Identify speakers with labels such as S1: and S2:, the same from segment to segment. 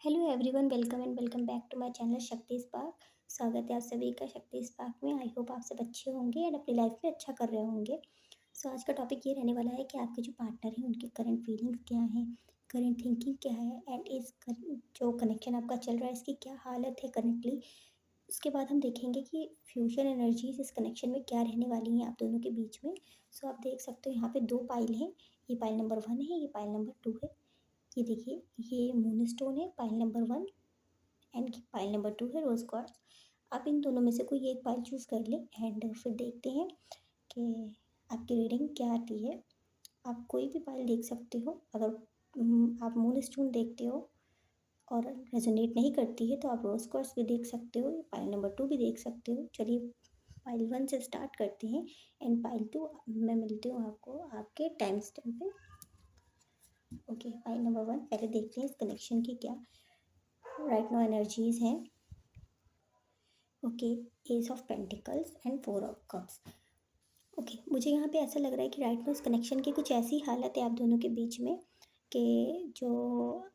S1: Hello everyone, welcome back to my channel Shakti spark. स्वागत है आप सभी का शक्ति स्पार्क में। आई होप आप सब अच्छे होंगे एंड अपनी लाइफ में अच्छा कर रहे होंगे। सो आज का टॉपिक ये रहने वाला है कि आपके जो पार्टनर हैं उनकी करंट फीलिंग्स क्या हैं, करंट थिंकिंग क्या है एंड जो कनेक्शन आपका चल रहा है इसकी क्या हालत है करंटली। उसके बाद हम देखेंगे कि फ्यूचर एनर्जीज इस कनेक्शन में क्या रहने वाली हैं आप दोनों के बीच में। सो आप देख सकते हो यहाँ पे दो पाइल हैं। ये पाइल नंबर 1 है, ये पाइल नंबर 2 है। ये देखिए, ये मून स्टोन है pile number 1 and pile number 2 है रोज़ क्वार्ट्ज। आप इन दोनों में से कोई एक पाइल चूज़ कर लें एंड फिर देखते हैं कि आपकी रीडिंग क्या आती है। आप कोई भी पाइल देख सकते हो। अगर आप मून स्टोन देखते हो और रेजोनेट नहीं करती है तो आप रोज़ क्वार्ट्ज भी देख सकते हो, पाइल नंबर 2 भी देख सकते हो। चलिए पाइल 1 से स्टार्ट करते हैं एंड पाइल 2 मैं मिलती हूँ आपको आपके टाइम स्टैम्प पे। ओके, पाइल नंबर 1 पहले देखते हैं इस कनेक्शन की क्या राइट नो एनर्जीज हैं। Okay, S of pentacles and 4 of cups. Okay, मुझे यहाँ पे ऐसा लग रहा है कि राइट नो इस कनेक्शन की कुछ ऐसी हालत है आप दोनों के बीच में कि जो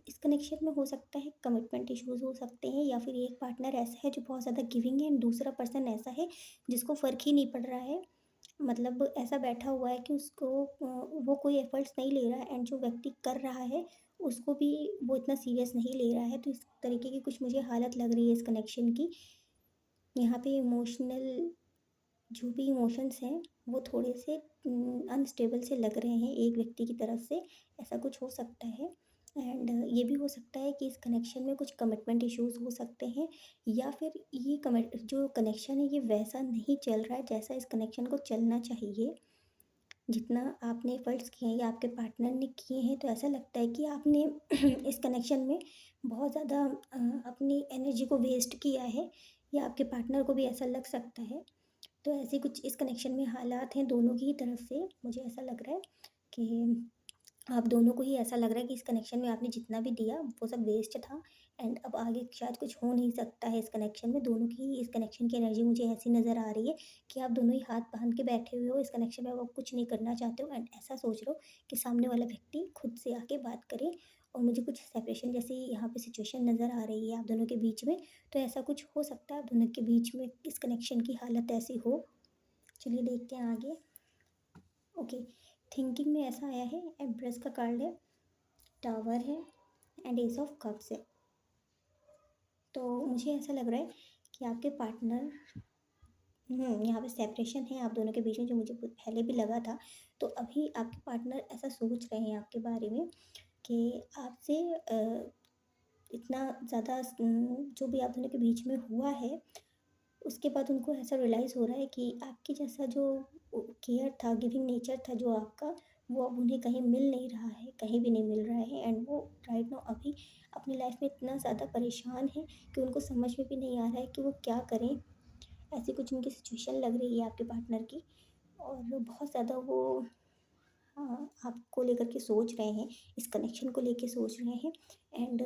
S1: इस कनेक्शन में हो सकता है कमिटमेंट इश्यूज हो सकते हैं, या फिर एक पार्टनर ऐसा है जो बहुत ज़्यादा गिविंग है एंड दूसरा पर्सन ऐसा है जिसको फ़र्क ही नहीं पड़ रहा है। मतलब ऐसा बैठा हुआ है कि उसको वो कोई एफर्ट्स नहीं ले रहा है एंड जो व्यक्ति कर रहा है उसको भी वो इतना सीरियस नहीं ले रहा है। तो इस तरीके की कुछ मुझे हालत लग रही है इस कनेक्शन की। यहाँ पे इमोशनल जो भी इमोशंस हैं वो थोड़े से अनस्टेबल से लग रहे हैं एक व्यक्ति की तरफ से। ऐसा कुछ हो सकता है एंड ये भी हो सकता है कि इस कनेक्शन में कुछ कमिटमेंट इश्यूज हो सकते हैं, या फिर ये कमिट जो कनेक्शन है ये वैसा नहीं चल रहा है जैसा इस कनेक्शन को चलना चाहिए। जितना आपने एफर्ट्स किए हैं या आपके पार्टनर ने किए हैं तो ऐसा लगता है कि आपने इस कनेक्शन में बहुत ज़्यादा अपनी एनर्जी को वेस्ट किया है, या आपके पार्टनर को भी ऐसा लग सकता है। तो ऐसे कुछ इस कनेक्शन में हालात हैं दोनों की ही तरफ से। मुझे ऐसा लग रहा है कि आप दोनों को ही ऐसा लग रहा है कि इस कनेक्शन में आपने जितना भी दिया वो सब वेस्ट था एंड अब आगे शायद कुछ हो नहीं सकता है इस कनेक्शन में। दोनों की इस कनेक्शन की एनर्जी मुझे ऐसी नज़र आ रही है कि आप दोनों ही हाथ बांध के बैठे हुए हो इस कनेक्शन में। अब आप कुछ नहीं करना चाहते हो एंड ऐसा सोच रहे हो कि सामने वाला व्यक्ति खुद से आके बात करे। और मुझे कुछ सेपरेशन जैसी यहाँ पे सिचुएशन नज़र आ रही है आप दोनों के बीच में। तो ऐसा कुछ हो सकता है आप दोनों के बीच में इस कनेक्शन की हालत ऐसी हो। चलिए देखते हैं आगे। ओके, थिंकिंग में ऐसा आया है, एम्प्रेस का कार्ड है, टावर है एंड एस ऑफ कप्स है। तो मुझे ऐसा लग रहा है कि आपके पार्टनर यहाँ पे सेपरेशन है आप दोनों के बीच में, जो मुझे पहले भी लगा था। तो अभी आपके पार्टनर ऐसा सोच रहे हैं आपके बारे में कि आपसे इतना ज़्यादा जो भी आप दोनों के बीच में हुआ है उसके बाद उनको ऐसा रियलाइज़ हो रहा है कि आपके जैसा जो केयर था, गिविंग नेचर था जो आपका, वो अब उन्हें कहीं मिल नहीं रहा है, कहीं भी नहीं मिल रहा है एंड वो राइट नाउ अभी अपनी लाइफ में इतना ज़्यादा परेशान है कि उनको समझ में भी नहीं आ रहा है कि वो क्या करें। ऐसी कुछ उनकी सिचुएशन लग रही है आपके पार्टनर की, और बहुत ज़्यादा वो आपको लेकर के सोच रहे हैं, इस कनेक्शन को लेके सोच रहे हैं एंड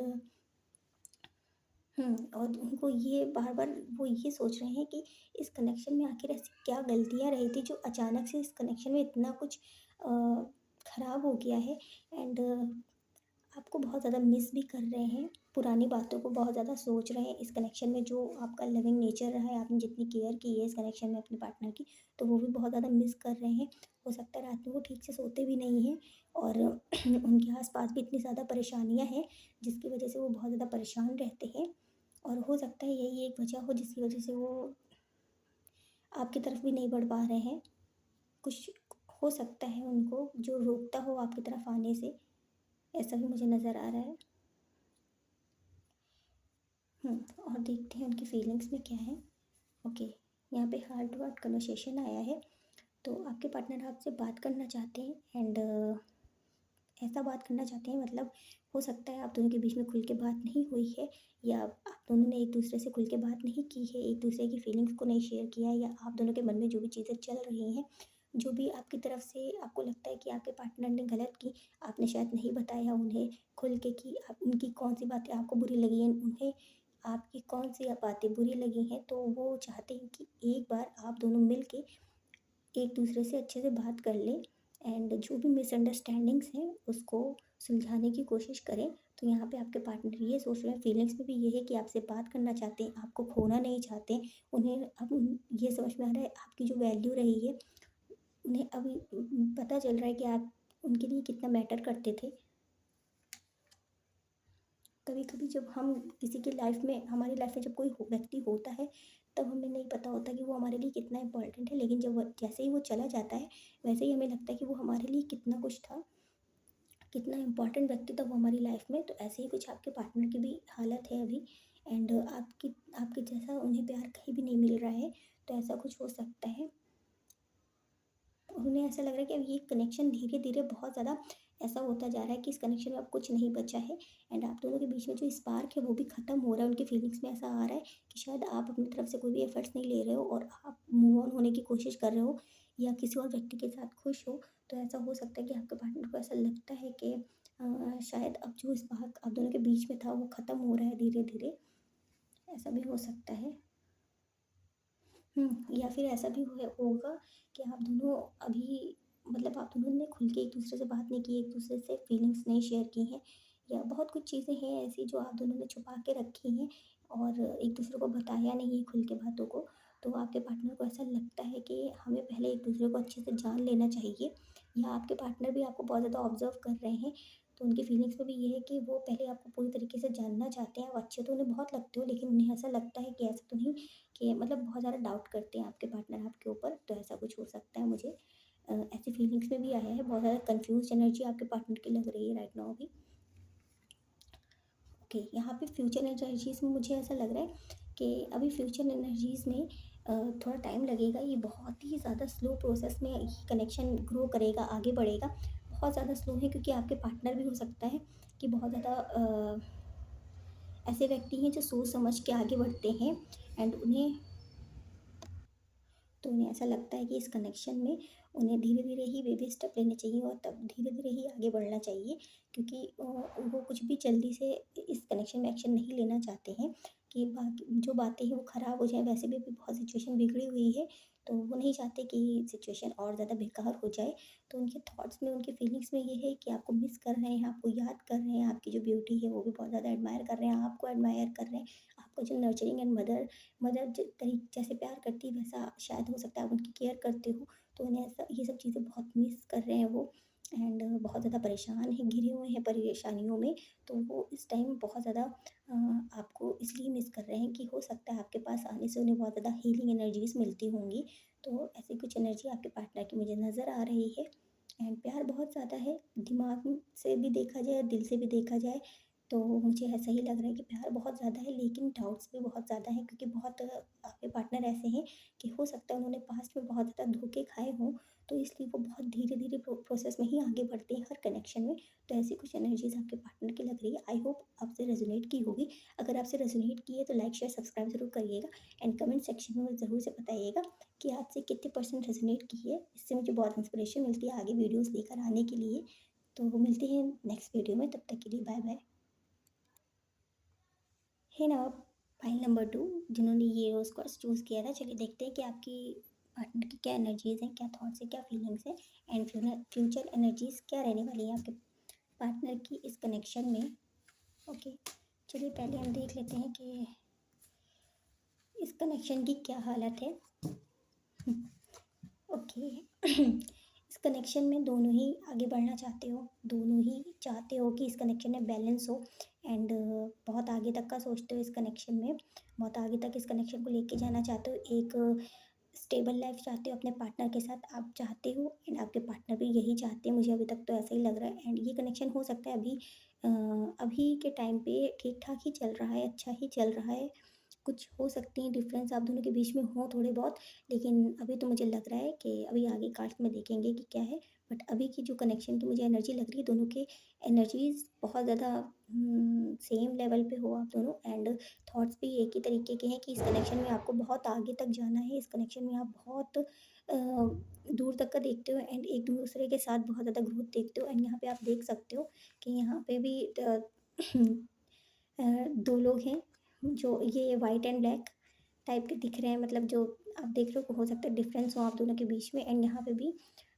S1: और उनको ये बार-बार वो ये सोच रहे हैं कि इस कनेक्शन में आखिर ऐसी क्या गलतियाँ रही थी जो अचानक से इस कनेक्शन में इतना कुछ अ, ख़राब हो गया है एंड आपको बहुत ज़्यादा मिस भी कर रहे हैं। पुरानी बातों को बहुत ज़्यादा सोच रहे हैं। इस कनेक्शन में जो आपका लविंग नेचर रहा है, आपने जितनी केयर की है इस कनेक्शन में अपने पार्टनर की, तो वो भी बहुत ज़्यादा मिस कर रहे हैं। हो सकता है रात में वो ठीक से सोते भी नहीं हैं और उनके आस-पास भी इतनी ज़्यादा परेशानियाँ हैं जिसकी वजह से वो बहुत ज़्यादा परेशान रहते हैं। और हो सकता है यही एक वजह हो जिसकी वजह से वो आपकी तरफ भी नहीं बढ़ पा रहे हैं। कुछ हो सकता है उनको जो रोकता हो आपकी तरफ आने से, ऐसा भी मुझे नज़र आ रहा है। और देखते हैं उनकी फीलिंग्स में क्या है। ओके, यहाँ पे हार्ट टू हार्ट कन्वर्सेशन आया है। तो आपके पार्टनर आपसे बात करना चाहते हैं एंड ऐसा बात करना चाहते हैं, मतलब हो सकता है आप दोनों के बीच में खुल के बात नहीं हुई है, या आप दोनों ने एक दूसरे से खुल के बात नहीं की है, एक दूसरे की फीलिंग्स को नहीं शेयर किया है, या आप दोनों के मन में जो भी चीज़ें चल रही हैं, जो भी आपकी तरफ से आपको लगता है कि आपके पार्टनर ने गलत की, आपने शायद नहीं बताया उन्हें खुल के कि आप उनकी कौन सी बातें आपको बुरी लगी हैं, उन्हें आपकी कौन सी बातें बुरी लगी हैं। तो वो चाहते हैं कि एक बार आप दोनों मिल के एक दूसरे से अच्छे से बात कर लें एंड जो भी मिसअंडरस्टैंडिंग्स हैं उसको सुलझाने की कोशिश करें। तो यहाँ पे आपके पार्टनर ये सोच रहे हैं, फीलिंग्स में भी ये है कि आपसे बात करना चाहते हैं, आपको खोना नहीं चाहते। उन्हें अब ये समझ में आ रहा है आपकी जो वैल्यू रही है, उन्हें अभी पता चल रहा है कि आप उनके लिए कितना मैटर करते थे। कभी कभी जब हम किसी की लाइफ में, हमारी लाइफ में जब कोई व्यक्ति होता है, तब हमें नहीं पता होता कि वो हमारे लिए कितना इम्पोर्टेंट है, लेकिन जब जैसे ही वो चला जाता है, वैसे ही हमें लगता है कि वो हमारे लिए कितना कुछ था, कितना इम्पोर्टेंट व्यक्ति था वो हमारी लाइफ में। तो ऐसे ही कुछ आपके पार्टनर की भी हालत है अभी। एंड आपकी आपके जैसा उन्हें प्यार कहीं भी नहीं मिल रहा है, तो ऐसा कुछ हो सकता है। उन्हें ऐसा लग रहा है कि अब ये कनेक्शन धीरे धीरे बहुत ज़्यादा ऐसा होता जा रहा है कि इस कनेक्शन में अब कुछ नहीं बचा है। एंड आप दोनों के बीच में जो स्पार्क है वो भी ख़त्म हो रहा है। उनकी फीलिंग्स में ऐसा आ रहा है कि शायद आप अपनी तरफ से कोई भी एफर्ट्स नहीं ले रहे हो और आप मूव ऑन होने की कोशिश कर रहे हो या किसी और व्यक्ति के साथ खुश हो। तो ऐसा हो सकता है कि आपके पार्टनर को ऐसा लगता है कि शायद अब जो स्पार्क आप दोनों के बीच में था वो ख़त्म हो रहा है धीरे धीरे। ऐसा भी हो सकता है। या फिर ऐसा भी होगा कि आप दोनों अभी, मतलब आप दोनों ने खुल के एक दूसरे से बात नहीं की, एक दूसरे से फीलिंग्स नहीं शेयर की हैं, या बहुत कुछ चीज़ें हैं ऐसी जो आप दोनों ने छुपा के रखी हैं और एक दूसरे को बताया नहीं है खुल के बातों को। तो आपके पार्टनर को ऐसा लगता है कि हमें पहले एक दूसरे को अच्छे से जान लेना चाहिए, या आपके पार्टनर भी आपको बहुत ज़्यादा ऑब्जर्व कर रहे हैं। तो उनकी फीलिंग्स में भी ये है कि वो पहले आपको पूरी तरीके से जानना चाहते हैं। आप अच्छे तो उन्हें बहुत लगते हो, लेकिन उन्हें ऐसा लगता है कि ऐसा तो नहीं, कि मतलब बहुत ज़्यादा डाउट करते हैं आपके पार्टनर आपके ऊपर। तो ऐसा कुछ हो सकता है मुझे ऐसी फीलिंग्स में भी आया है। बहुत ज़्यादा कंफ्यूज एनर्जी आपके पार्टनर की लग रही है राइट नाउ अभी। ओके, यहाँ पे फ्यूचर एनर्जीज़ में मुझे ऐसा लग रहा है कि अभी फ्यूचर एनर्जीज़ में थोड़ा टाइम लगेगा। ये बहुत ही ज़्यादा स्लो प्रोसेस में ये कनेक्शन ग्रो करेगा, आगे बढ़ेगा। बहुत ज़्यादा स्लो है क्योंकि आपके पार्टनर भी हो सकता है कि बहुत ज़्यादा ऐसे व्यक्ति हैं जो सोच समझ के आगे बढ़ते हैं। एंड उन्हें ऐसा लगता है कि इस कनेक्शन में उन्हें धीरे धीरे ही बेबी स्टेप लेने चाहिए और तब धीरे धीरे ही आगे बढ़ना चाहिए, क्योंकि वो कुछ भी जल्दी से इस कनेक्शन में एक्शन नहीं लेना चाहते हैं कि बाकी जो बातें हैं वो ख़राब हो जाए। वैसे भी अभी बहुत सिचुएशन बिगड़ी हुई है, तो वो नहीं चाहते कि सिचुएशन और ज़्यादा बेकार हो जाए। तो उनके थॉट्स में, उनकी फीलिंग्स में ये है कि आपको मिस कर रहे हैं, आपको याद कर रहे हैं, आपकी जो ब्यूटी है वो भी बहुत ज़्यादा एडमायर कर रहे हैं, आपको एडमायर कर रहे हैं। आपका जो नर्चरिंग एंड मदर जैसे प्यार करती है वैसा शायद हो सकता है आप उनकी केयर करते हो। तो उन्हें ऐसा ये सब चीज़ें बहुत मिस कर रहे हैं वो। एंड बहुत ज़्यादा परेशान हैं, घिरे हुए हैं परेशानियों में। तो वो इस टाइम बहुत ज़्यादा आपको इसलिए मिस कर रहे हैं कि हो सकता है आपके पास आने से उन्हें बहुत ज़्यादा हीलिंग एनर्जीज़ मिलती होंगी। तो ऐसी कुछ एनर्जी आपके पार्टनर की मुझे नज़र आ रही है। एंड प्यार बहुत ज़्यादा है, दिमाग से भी देखा जाए, दिल से भी देखा जाए, तो मुझे ऐसा ही लग रहा है कि प्यार बहुत ज़्यादा है, लेकिन डाउट्स भी बहुत ज़्यादा हैं, क्योंकि बहुत आपके पार्टनर ऐसे हैं कि हो सकता है उन्होंने पास्ट में बहुत ज़्यादा धोखे खाए हों, तो इसलिए वो बहुत धीरे धीरे प्रोसेस में ही आगे बढ़ते हैं हर कनेक्शन में। तो ऐसी कुछ एनर्जीज आपके पार्टनर की लग रही है। आई होप आपसे रेजोनेट की होगी। अगर आपसे रेजोनेट की है तो लाइक शेयर सब्सक्राइब जरूर करिएगा। एंड कमेंट सेक्शन में मुझे ज़रूर से बताइएगा कि आपसे कितने परसेंट रेजोनेट की है। इससे मुझे बहुत इंस्पिरेशन मिलती है आगे वीडियोज़ लेकर आने के लिए। तो मिलते हैं नेक्स्ट वीडियो में, तब तक के लिए बाय बाय। है ना, फाइल नंबर 2 जिन्होंने ये रोज़ कोर्स चूज़ किया था। चलिए देखते हैं कि आपकी पार्टनर की क्या एनर्जीज़ हैं, क्या थॉट्स हैं, क्या फीलिंग्स हैं, एंड फ्यूचर एनर्जीज़ क्या रहने वाली हैं आपके पार्टनर की इस कनेक्शन में। ओके, चलिए पहले हम देख लेते हैं कि इस कनेक्शन की क्या हालत है। ओके, इस कनेक्शन में दोनों ही आगे बढ़ना चाहते हो, दोनों ही चाहते हो कि इस कनेक्शन में बैलेंस हो। एंड बहुत आगे तक का सोचते हो इस कनेक्शन में, बहुत आगे तक इस कनेक्शन को लेके जाना चाहते हो। एक स्टेबल लाइफ चाहते हो अपने पार्टनर के साथ, आप चाहते हो, एंड आपके पार्टनर भी यही चाहते हैं। मुझे अभी तक तो ऐसा ही लग रहा है। एंड ये कनेक्शन हो सकता है अभी अभी के टाइम पे ठीक ठाक ही चल रहा है, अच्छा ही चल रहा है। कुछ हो सकती हैं डिफरेंस आप दोनों के बीच में हो थोड़े बहुत, लेकिन अभी तो मुझे लग रहा है कि अभी आगे कार्ड्स में देखेंगे कि क्या है। बट अभी की जो कनेक्शन की मुझे एनर्जी लग रही है, दोनों के एनर्जीज बहुत ज़्यादा सेम लेवल पे हो आप दोनों। एंड थॉट्स भी एक ही तरीके के हैं कि इस कनेक्शन में आपको बहुत आगे तक जाना है, इस कनेक्शन में आप बहुत दूर तक का देखते हो, एंड एक दूसरे के साथ बहुत ज़्यादा ग्रोथ देखते हो। एंड यहाँ पे आप देख सकते हो कि यहाँ पे भी दो लोग हैं जो ये वाइट एंड ब्लैक टाइप के दिख रहे हैं। मतलब जो आप देख रहे हो सकता है डिफरेंस हो आप दोनों के बीच में। एंड यहाँ पे भी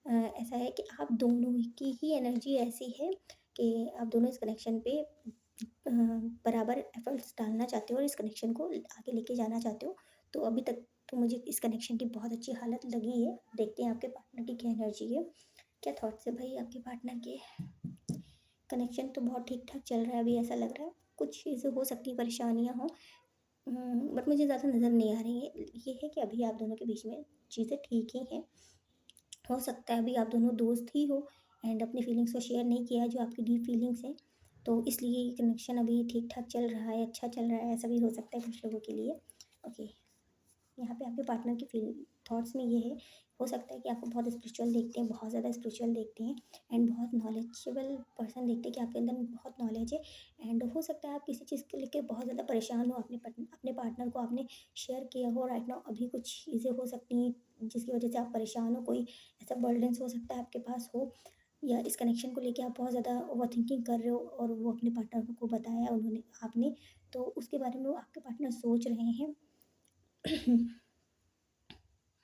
S1: ऐसा है कि आप दोनों की ही एनर्जी ऐसी है कि आप दोनों इस कनेक्शन पे बराबर एफर्ट्स डालना चाहते हो और इस कनेक्शन को आगे लेके जाना चाहते हो। तो अभी तक तो मुझे इस कनेक्शन की बहुत अच्छी हालत लगी है। देखते हैं आपके पार्टनर की क्या एनर्जी है, क्या थॉट्स है भाई आपके पार्टनर के। कनेक्शन तो बहुत ठीक ठाक चल रहा है, अभी ऐसा लग रहा है। कुछ चीज़ें हो सकती परेशानियाँ हों, बट मुझे ज़्यादा नज़र नहीं आ रही है। ये है कि अभी आप दोनों के बीच में चीज़ें ठीक ही हैं। हो सकता है अभी आप दोनों दोस्त ही हो एंड अपनी फीलिंग्स को शेयर नहीं किया है, जो आपकी डीप फीलिंग्स हैं, तो इसलिए ये कनेक्शन अभी ठीक ठाक चल रहा है, अच्छा चल रहा है, ऐसा भी हो सकता है कुछ लोगों के लिए। ओके, यहाँ पे आपके पार्टनर की फील थॉट्स में ये है, हो सकता है कि आपको बहुत स्पिरिचुअल देखते हैं, बहुत ज़्यादा स्पिरिचुअल देखते हैं एंड बहुत नॉलेजेबल पर्सन देखते हैं कि आपके अंदर बहुत नॉलेज है। एंड हो सकता है आप किसी चीज़ को लेकर बहुत ज़्यादा परेशान हो, अपने पार्टनर को आपने शेयर किया हो राइट नाउ, अभी कुछ चीज़ें हो सकती हैं जिसकी वजह से आप परेशान हो, कोई ऐसा बर्डन्स हो सकता है आपके पास हो, या इस कनेक्शन को लेके आप बहुत ज़्यादा ओवर थिंकिंग कर रहे हो और वो अपने पार्टनर को बताया उन्होंने आपने, तो उसके बारे में वो आपके पार्टनर सोच रहे हैं।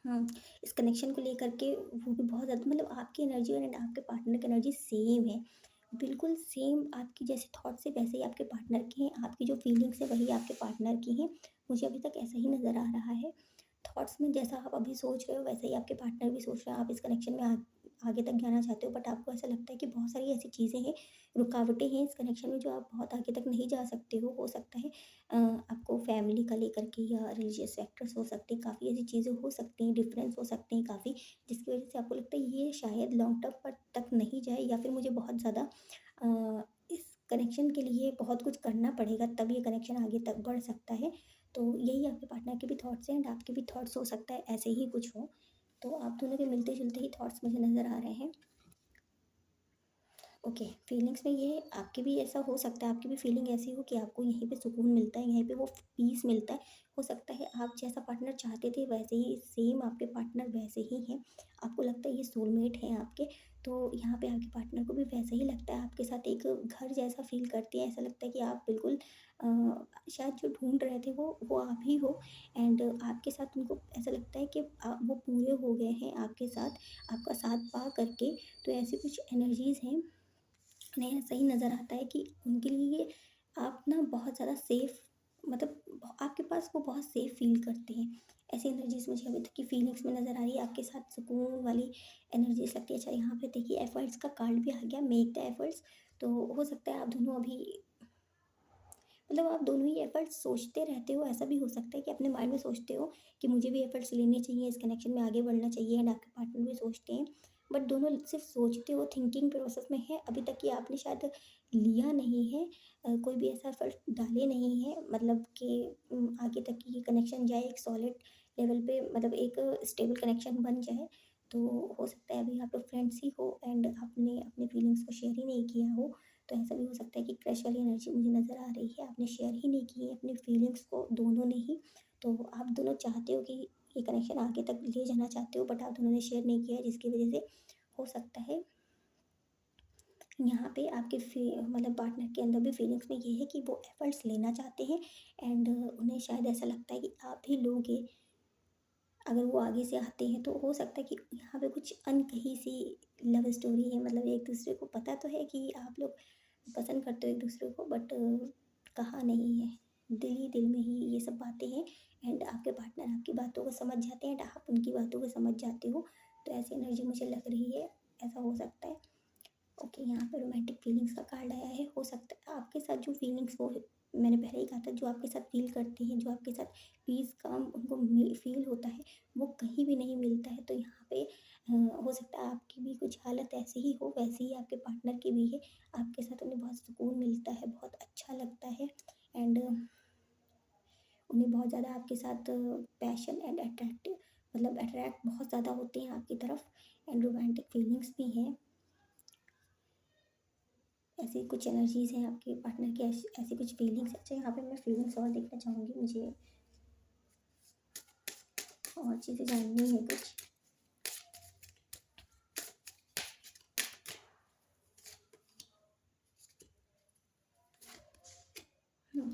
S1: हाँ, इस कनेक्शन को लेकर के वो भी बहुत ज़्यादा, मतलब आपकी एनर्जी एंड आपके पार्टनर की एनर्जी सेम है। बिल्कुल सेम, आपकी जैसे थॉट्स है वैसे ही आपके पार्टनर के हैं, आपकी जो फीलिंग्स है वही आपके पार्टनर की हैं। मुझे अभी तक ऐसा ही नज़र आ रहा है। थॉट्स में जैसा आप अभी सोच रहे हो वैसे ही आपके पार्टनर भी सोच रहे हैं। आप इस कनेक्शन में आगे तक जाना चाहते हो, बट आपको ऐसा लगता है कि बहुत सारी ऐसी चीज़ें हैं, रुकावटें हैं इस कनेक्शन में, जो आप बहुत आगे तक नहीं जा सकते हो। हो सकता है आपको फैमिली का लेकर के या रिलीजियस फैक्टर्स हो सकते हैं, काफ़ी ऐसी चीज़ें हो सकती हैं, डिफरेंस हो सकते हैं काफ़ी, जिसकी वजह से आपको लगता है ये शायद लॉन्ग टर्म पर तक नहीं जाए, या फिर मुझे बहुत ज़्यादा इस कनेक्शन के लिए बहुत कुछ करना पड़ेगा, तब ये कनेक्शन आगे तक बढ़ सकता है। तो यही आपके पार्टनर के भी थॉट्स हैं एंड आपके भी थॉट्स, हो सकता है ऐसे ही कुछ हो। तो आप दोनों के मिलते जुलते ही थॉट्स मुझे नज़र आ रहे हैं। ओके, फीलिंग्स में ये आपकी भी ऐसा हो सकता है, आपकी भी फीलिंग ऐसी हो कि आपको यहीं पे सुकून मिलता है, यहीं पे वो पीस मिलता है। हो सकता है आप जैसा पार्टनर चाहते थे वैसे ही सेम आपके पार्टनर वैसे ही हैं, आपको लगता है ये सोलमेट हैं आपके। तो यहाँ पे आपके पार्टनर को भी वैसा ही लगता है, आपके साथ एक घर जैसा फील करते हैं, ऐसा लगता है कि आप बिल्कुल शायद जो ढूंढ रहे थे वो आप ही हो। एंड आपके साथ उनको ऐसा लगता है कि वो पूरे हो गए हैं आपके साथ, आपका साथ पा करके। तो ऐसी कुछ एनर्जीज़ हैं, उन्हें ऐसा ही नज़र आता है कि उनके लिए आप ना बहुत ज़्यादा सेफ़, मतलब आपके पास वो बहुत सेफ़ फ़ील करते हैं। ऐसी एनर्जीज़ मुझे अभी तक की फीलिंग्स में नज़र आ रही है, आपके साथ सुकून वाली एनर्जीज़ लगती है। अच्छा, यहाँ पे देखिए एफ़र्ट्स का कार्ड भी आ गया, मेक द एफ़र्ट्स। तो हो सकता है आप दोनों अभी, मतलब आप दोनों ही एफ़र्ट्स सोचते रहते हो, ऐसा भी हो सकता है कि अपने माइंड में सोचते हो कि मुझे भी एफ़र्ट्स लेने चाहिए, इस कनेक्शन में आगे बढ़ना चाहिए, एंड आपके पार्टनर भी सोचते हैं। बट दोनों सिर्फ सोचते हो, थिंकिंग प्रोसेस में है अभी तक, कि आपने शायद लिया नहीं है, कोई भी ऐसा एफ़र्ट डाले नहीं है, मतलब कि आगे तक की ये कनेक्शन जाए एक सॉलिड लेवल पे, मतलब एक स्टेबल कनेक्शन बन जाए। तो हो सकता है अभी आप लोग फ्रेंड्स ही हो एंड आपने अपनी फीलिंग्स को शेयर ही नहीं किया हो। तो ऐसा भी हो सकता है कि क्रश वाली एनर्जी मुझे नज़र आ रही है, आपने शेयर ही नहीं की है अपनी फीलिंग्स को, दोनों ने ही। तो आप दोनों चाहते हो कि ये कनेक्शन आगे तक ले जाना चाहते हो, बट आप दोनों ने शेयर नहीं किया है, जिसकी वजह से हो सकता है यहाँ पे आपके मतलब पार्टनर के अंदर भी फीलिंग्स में ये है कि वो एफर्ट्स लेना चाहते हैं एंड उन्हें शायद ऐसा लगता है कि आप ही लोगे, अगर वो आगे से आते हैं। तो हो सकता है कि यहाँ पे कुछ अनकही सी लव स्टोरी है, मतलब एक दूसरे को पता तो है कि आप लोग पसंद करते हो एक दूसरे को, बट कहा नहीं है, दिल ही दिल में ही ये सब बातें हैं। एंड आपके पार्टनर आपकी बातों को समझ जाते हैं एंड आप उनकी बातों को समझ जाते हो। तो ऐसी एनर्जी मुझे लग रही है, ऐसा हो सकता है। ओके, यहाँ पे रोमांटिक फीलिंग्स का कार्ड आया है। हो सकता है आपके साथ जो फीलिंग्स वो, मैंने पहले ही कहा था, जो आपके साथ फील करते हैं, जो आपके साथ पीस काम उनको फील होता है, वो कहीं भी नहीं मिलता है। तो यहाँ पे हो सकता है आपकी भी कुछ हालत ऐसे ही हो, वैसे ही आपके पार्टनर की भी है। आपके साथ उन्हें बहुत सुकून मिलता है, बहुत अच्छा लगता है एंड उन्हें बहुत ज़्यादा आपके साथ पैशन एंड अट्रैक्टिव, मतलब अट्रैक्ट बहुत ज़्यादा होते हैं आपकी तरफ एंड रोमांटिक फीलिंग्स भी हैं। ऐसी कुछ एनर्जीज़ हैं आपके पार्टनर की, ऐसी कुछ फीलिंग्स। अच्छा, यहाँ पे मैं फीलिंग्स और देखना चाहूँगी, मुझे और चीज़ें जाननी है कुछ।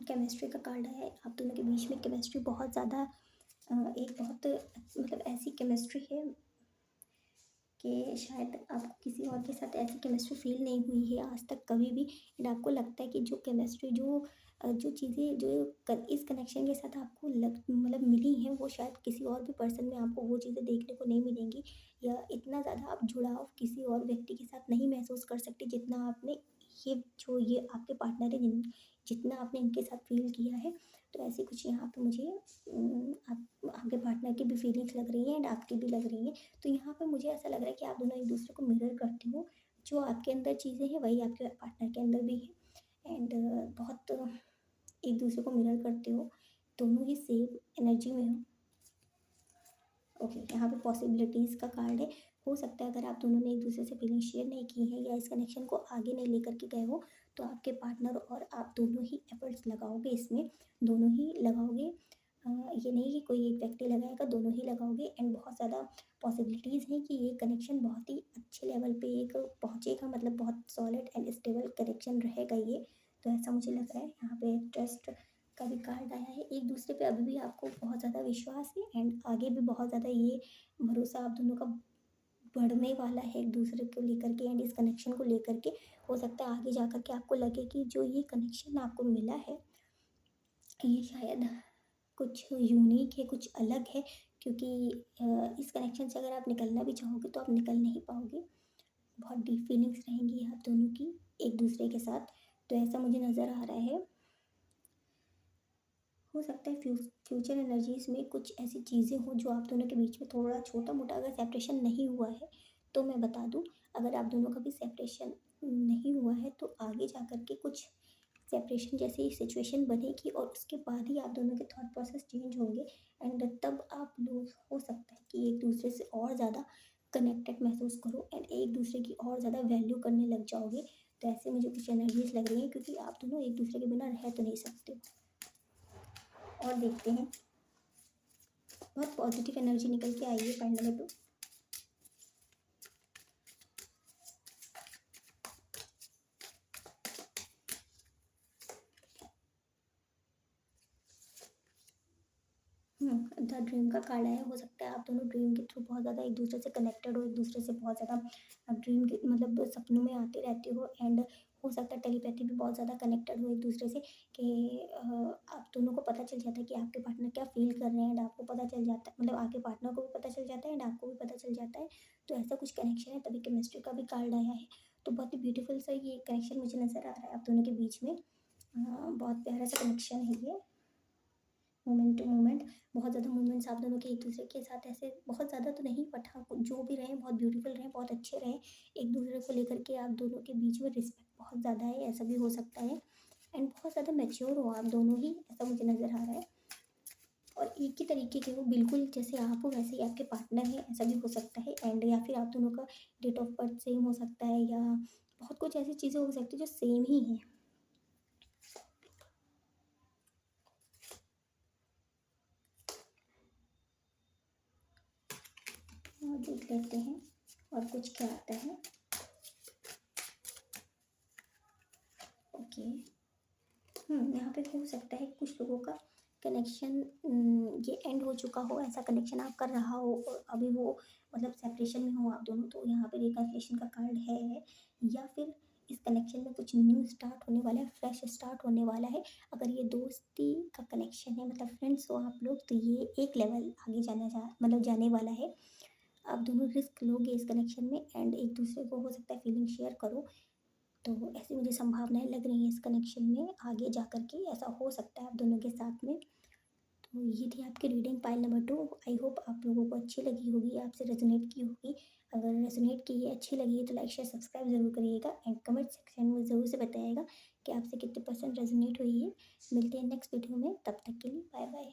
S1: केमिस्ट्री का कार्ड है, आप दोनों के बीच में केमिस्ट्री बहुत ज़्यादा एक बहुत, मतलब ऐसी केमिस्ट्री है कि शायद आपको किसी और के साथ ऐसी केमिस्ट्री फ़ील नहीं हुई है आज तक कभी भी, एंड आपको लगता है कि जो केमिस्ट्री जो चीज़ें जो इस कनेक्शन के साथ आपको मतलब मिली हैं, वो शायद किसी और भी पर्सन में आपको वो चीज़ें देखने को नहीं मिलेंगी, या इतना ज़्यादा आप जुड़ाव किसी और व्यक्ति के साथ नहीं महसूस कर सकते जितना आपने ये आपके पार्टनर है जितना आपने इनके साथ फील किया है। तो ऐसी कुछ यहाँ पे मुझे आपके पार्टनर की भी फीलिंग्स लग रही हैं एंड आपकी भी लग रही हैं। तो यहाँ पे मुझे ऐसा लग रहा है कि आप दोनों एक दूसरे को मिरर करते हो, जो आपके अंदर चीज़ें हैं वही आपके पार्टनर के अंदर भी है, एंड बहुत एक दूसरे को मिरर करते हो, दोनों ही सेम एनर्जी में हो। ओके, यहाँ पे पॉसिबिलिटीज़ का कार्ड है। हो सकता है अगर आप दोनों ने एक दूसरे से फीलिंग शेयर नहीं की है या इस कनेक्शन को आगे नहीं लेकर के गए हो, तो आपके पार्टनर और आप दोनों ही एफर्ट्स लगाओगे इसमें, दोनों ही लगाओगे। ये नहीं कि कोई एक व्यक्ति लगाएगा, दोनों ही लगाओगे, एंड बहुत ज़्यादा पॉसिबिलिटीज़ हैं कि ये कनेक्शन बहुत ही अच्छे लेवल पे एक पहुँचेगा, मतलब बहुत सॉलिड एंड स्टेबल कनेक्शन रहेगा ये। तो ऐसा मुझे लग रहा है। यहाँ पे ट्रस्ट का भी कार्ड आया है। एक दूसरे पे अभी भी आपको बहुत ज़्यादा विश्वास है, एंड आगे भी बहुत ज़्यादा ये भरोसा आप दोनों का बढ़ने वाला है एक दूसरे को लेकर के, एंड इस कनेक्शन को लेकर के। हो सकता है आगे जा कर के आपको लगे कि जो ये कनेक्शन आपको मिला है, ये शायद कुछ यूनिक है, कुछ अलग है, क्योंकि इस कनेक्शन से अगर आप निकलना भी चाहोगे तो आप निकल नहीं पाओगे। बहुत डीप फीलिंग्स रहेंगी आप दोनों की एक दूसरे के साथ। तो ऐसा मुझे नज़र आ रहा है। हो सकता है फ्यूचर एनर्जीज में कुछ ऐसी चीज़ें हों जो आप दोनों के बीच में थोड़ा छोटा मोटा अगर सेपरेशन नहीं हुआ है, तो मैं बता दूं, अगर आप दोनों का भी सेपरेशन नहीं हुआ है तो आगे जा कर के कुछ सेपरेशन जैसी सिचुएशन बनेगी, और उसके बाद ही आप दोनों के थॉट प्रोसेस चेंज होंगे, एंड तब आप लोग हो सकता है कि एक दूसरे से और ज़्यादा कनेक्टेड महसूस करो, एंड एक दूसरे की और ज़्यादा वैल्यू करने लग जाओगे। तो ऐसे मुझे कुछ एनर्जीज लग रही हैं, क्योंकि आप दोनों एक दूसरे के बिना रह तो नहीं सकते। और देखते हैं, बहुत पॉजिटिव एनर्जी निकल के आई है पॉइंट नंबर 2। द ड्रीम का कार्ड आया। हो सकता है आप दोनों ड्रीम के थ्रू बहुत ज़्यादा एक दूसरे से कनेक्टेड हो, एक दूसरे से बहुत ज़्यादा ड्रीम के मतलब सपनों में आते रहते हो, एंड हो सकता है टेलीपैथी भी बहुत ज़्यादा कनेक्टेड हो एक दूसरे से, कि आप दोनों को पता चल जाता है कि आपके पार्टनर क्या फील कर रहे हैं, एंड आपको पता चल जाता है, मतलब आपके पार्टनर को भी पता चल जाता है एंड आपको भी पता चल जाता है। तो ऐसा कुछ कनेक्शन है, तभी केमिस्ट्री का भी कार्ड आया है। तो बहुत ही ब्यूटीफुल सा ये कनेक्शन मुझे नज़र आ रहा है आप दोनों के बीच में। बहुत प्यारा सा कनेक्शन है ये। मोमेंट टू मोमेंट बहुत ज़्यादा मोमेंट्स आप दोनों के एक दूसरे के साथ ऐसे बहुत ज़्यादा तो नहीं, बट हाँ जो भी रहे बहुत ब्यूटीफुल रहे, बहुत अच्छे रहे। एक दूसरे को लेकर के आप दोनों के बीच में रिस्पेक्ट बहुत ज़्यादा है, ऐसा भी हो सकता है, एंड बहुत ज़्यादा मैच्योर हो आप दोनों ही, ऐसा मुझे नज़र आ रहा है। और एक ही तरीके के हो, बिल्कुल जैसे आप हो वैसे ही आपके पार्टनर है, ऐसा भी हो सकता है, एंड या फिर आप दोनों का डेट ऑफ बर्थ सेम हो सकता है, या बहुत कुछ ऐसी चीज़ें हो सकती है जो सेम ही हैं। और देख लेते हैं और कुछ क्या आता है। ओके, यहाँ पे हो सकता है कुछ लोगों का कनेक्शन ये एंड हो चुका हो, ऐसा कनेक्शन आप कर रहा हो और अभी वो मतलब सेपरेशन में हो आप दोनों, तो यहाँ पे रिकन्सिलिएशन का कार्ड है। या फिर इस कनेक्शन में कुछ न्यू स्टार्ट होने वाला है, फ्रेश स्टार्ट होने वाला है। अगर ये दोस्ती का कनेक्शन है, मतलब फ्रेंड्स हो आप लोग, तो ये एक लेवल आगे मतलब जाने वाला है। आप दोनों रिस्क लोगे इस कनेक्शन में, एंड एक दूसरे को हो सकता है फीलिंग शेयर करो। तो ऐसी मुझे संभावनाएं लग रही हैं इस कनेक्शन में, आगे जा कर के ऐसा हो सकता है आप दोनों के साथ में। तो ये थी आपकी reading pile number 2। I hope आप लोगों को अच्छी लगी होगी, आपसे रेजोनेट की होगी। अगर रेजोनेट की है, अच्छी लगी है, तो लाइक शेयर सब्सक्राइब ज़रूर करिएगा, एंड कमेंट सेक्शन में ज़रूर से बताइएगा कि आपसे कितने % रेजोनेट हुई है। मिलते हैं नेक्स्ट वीडियो में, तब तक के लिए बाय बाय।